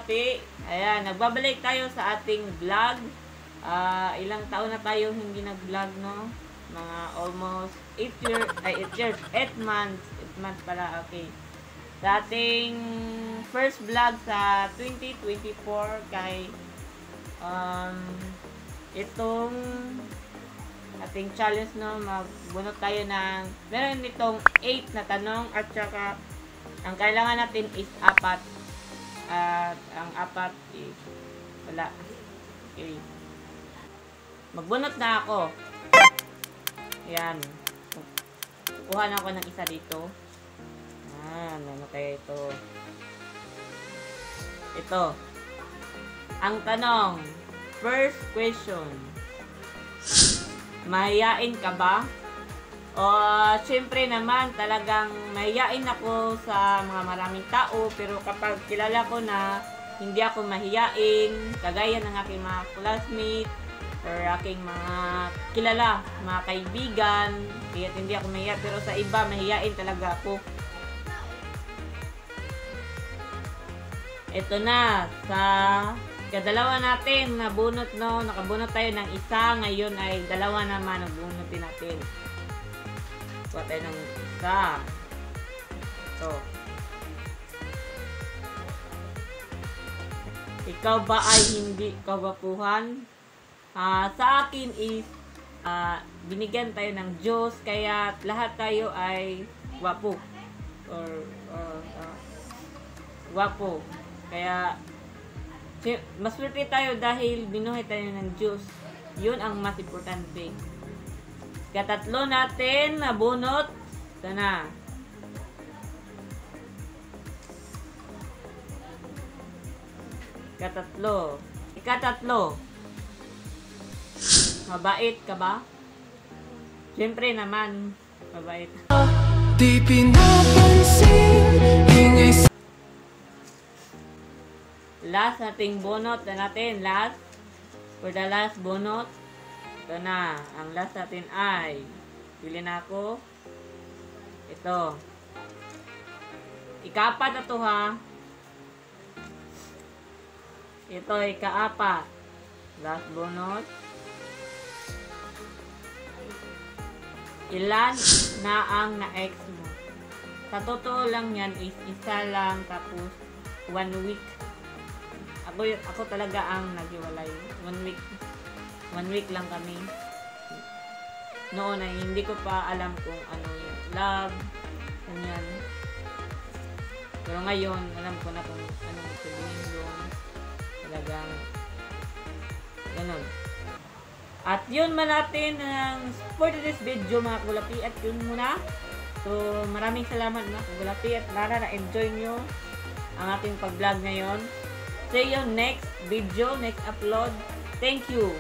Kagulapi. Ayan, nagbabalik tayo sa ating vlog. Ilang taon na tayo hindi nag-vlog, no? Mga almost 8 years, 8 months. 8 months pala, okay. Sa ating first vlog sa 2024 kay itong ating challenge, no, magbunot tayo ng meron nitong 8 na tanong at saka ang kailangan natin is 4 at ang 4 is wala. Okay, magbunot na ako. Ayan, kuha na ako ng isa dito. Ano kaya ito? Ito ang tanong. First question, mahiyain ka ba? Siyempre naman, talagang mahiyain ako sa mga maraming tao, pero kapag kilala ko na hindi ako mahiyain, kagaya ng aking mga classmates or aking mga kilala, mga kaibigan, kaya hindi ako mahiya, pero sa iba, mahiyain talaga ako. Ito na, sa kadalawa natin na bunot, no, nakabunot tayo ng isa, ngayon ay dalawa naman ang bunutin natin. Kuha tayo ng isa. Ito. Ikaw ba ay hindi kawapuhan? Sa akin is binigyan tayo ng Diyos, kaya lahat tayo ay wapo or wapo. Kaya maswerte tayo dahil binuhay tayo ng Diyos. Yun ang mas importante. Katatlo natin na bunot. Ito na. Ikatatlo. Mabait ka ba? Siyempre naman, mabait. Di pinapansin, ingay. Last nating bunot na natin. Last. For the last bunot. Ito na. Ang last natin ay pili na ako. Ito. Ika-4 na to, ha. Ito, ika-4. Last bunot. Ilan na ang na-ex mo? Sa totoo lang yan is isa lang, tapos 1 week. Ako talaga ang naghiwalay. 1 week. 1 week lang kami. Noon ay hindi ko pa alam kung ano yung love. Ganyan. Pero ngayon, alam ko na kung anong sabihin doon. Talagang ganun. At yun man natin for this video, mga Kagulapi. At yun muna. So, maraming salamat, mga Kagulapi. At na-enjoy nyo ang ating pag-vlog ngayon. See you next video, next upload. Thank you.